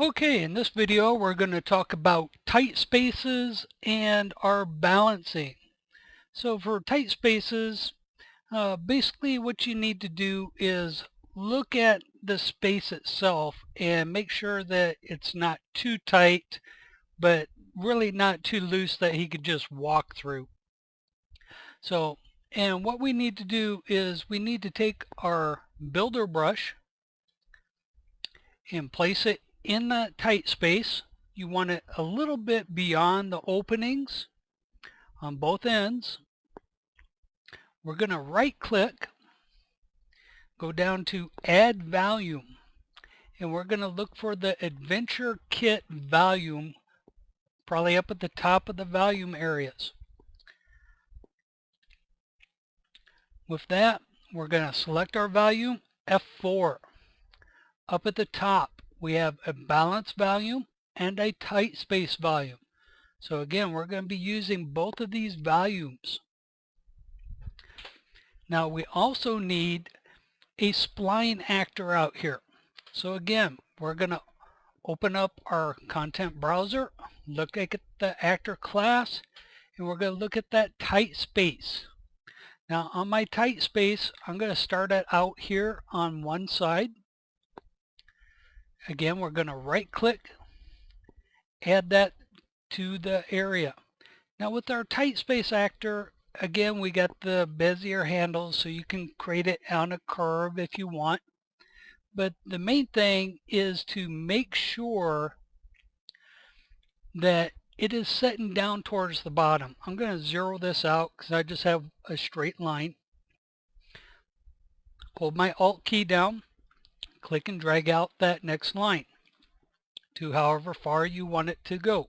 Okay, in this video we're going to talk about tight spaces and our balancing. So for tight spaces, basically what you need to do is look at the space itself and make sure that it's not too tight, but really not too loose that he could just walk through. So, and what we need to do is we need to take our builder brush and place it in that tight space. You want it a little bit beyond the openings on both ends. We're going to right click, go down to add volume, and we're going to look for the adventure kit volume, probably up at the top of the volume areas. With that, we're going to select our volume, F4. Up at the top, we have a balance volume and a tight space volume. So again, we're going to be using both of these volumes. Now we also need a spline actor out here. So again, we're going to open up our content browser, look at the actor class, and we're going to look at that tight space. Now on my tight space, I'm going to start it out here on one side. Again, we're going to right click, add that to the area. Now with our tight space actor, again, we got the Bezier handles, so you can create it on a curve if you want. But the main thing is to make sure that it is setting down towards the bottom. I'm going to zero this out because I just have a straight line. Hold my Alt key down, click and drag out that next line to however far you want it to go.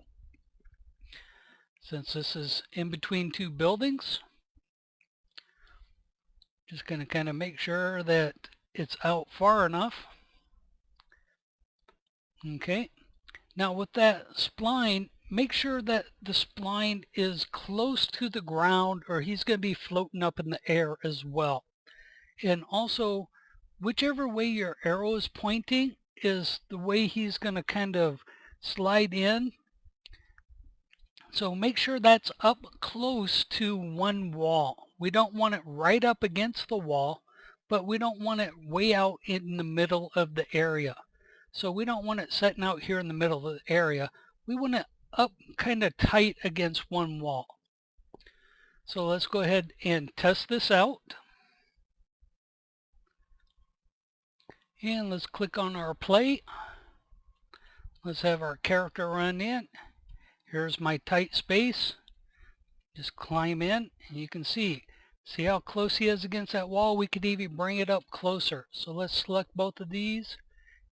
Since this is in between two buildings, just going to kind of make sure that it's out far enough. Okay, now with that spline, make sure that the spline is close to the ground or he's going to be floating up in the air as well. And also, whichever way your arrow is pointing is the way he's going to kind of slide in. So make sure that's up close to one wall. We don't want it right up against the wall, but we don't want it way out in the middle of the area. So we don't want it setting out here in the middle of the area. We want it up kind of tight against one wall. So let's go ahead and test this out. And let's click on our play. Let's have our character run in. Here's my tight space. Just climb in and you can see how close he is against that wall. We could even bring it up closer. So let's select both of these.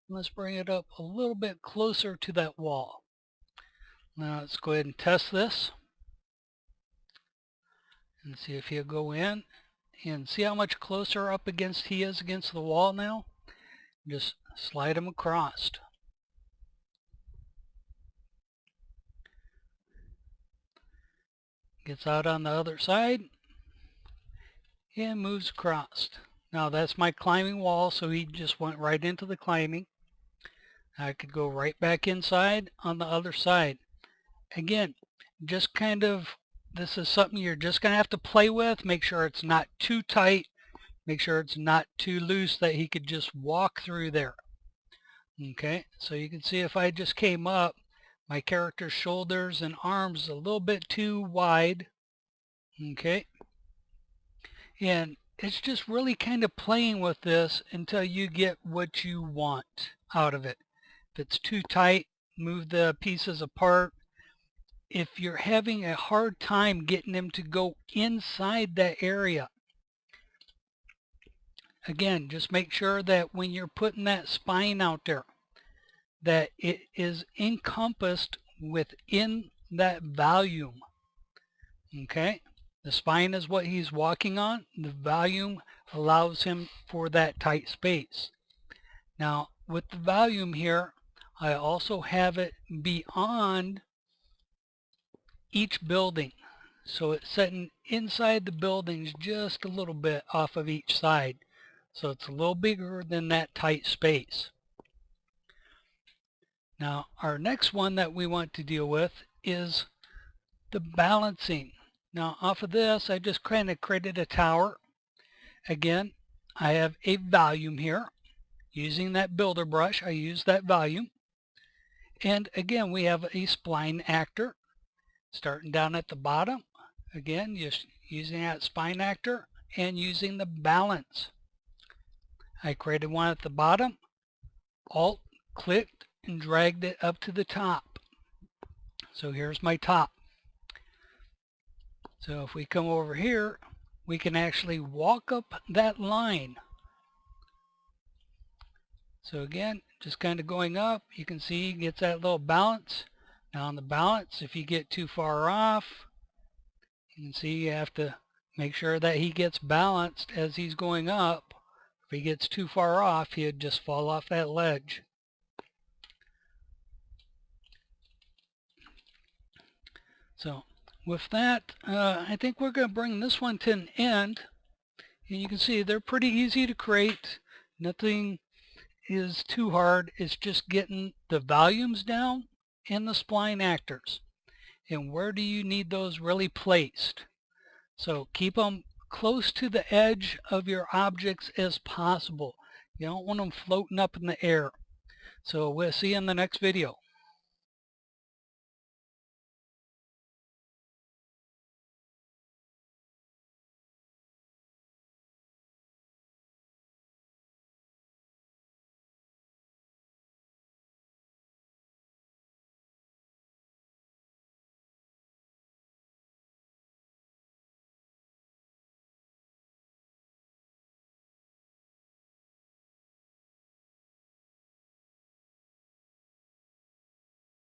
And let's bring it up a little bit closer to that wall. Now let's go ahead and test this. And see if he'll go in. And see how much closer up against he is against the wall now. Just slide him across. Gets out on the other side and moves across. Now that's my climbing wall, so he just went right into the climbing. I could go right back inside on the other side. Again, just kind of, this is something you're just going to have to play with. Make sure it's not too tight. Make sure it's not too loose that he could just walk through there. Okay, so you can see if I just came up, my character's shoulders and arms a little bit too wide. Okay, and it's just really kind of playing with this until you get what you want out of it. If it's too tight, move the pieces apart. If you're having a hard time getting them to go inside that area, again, just make sure that when you're putting that spine out there, that it is encompassed within that volume. Okay, the spine is what he's walking on. The volume allows him for that tight space. Now with the volume here, I also have it beyond each building. So it's setting inside the buildings just a little bit off of each side. So it's a little bigger than that tight space. Now our next one that we want to deal with is the balancing. Now off of this I just kind of created a tower. Again, I have a volume here. Using that builder brush, I use that volume. And again, we have a spline actor starting down at the bottom. Again, just using that spline actor and using the balance. I created one at the bottom, Alt clicked and dragged it up to the top. So here's my top. So if we come over here, we can actually walk up that line. So again, just kind of going up, you can see he gets that little balance. Now on the balance, if you get too far off, you can see you have to make sure that he gets balanced as he's going up. If he gets too far off, he'd just fall off that ledge. So with that, I think we're going to bring this one to an end. And you can see they're pretty easy to create. Nothing is too hard. It's just getting the volumes down and the spline actors. And where do you need those really placed? So keep them close to the edge of your objects as possible. You don't want them floating up in the air. So we'll see you in the next video.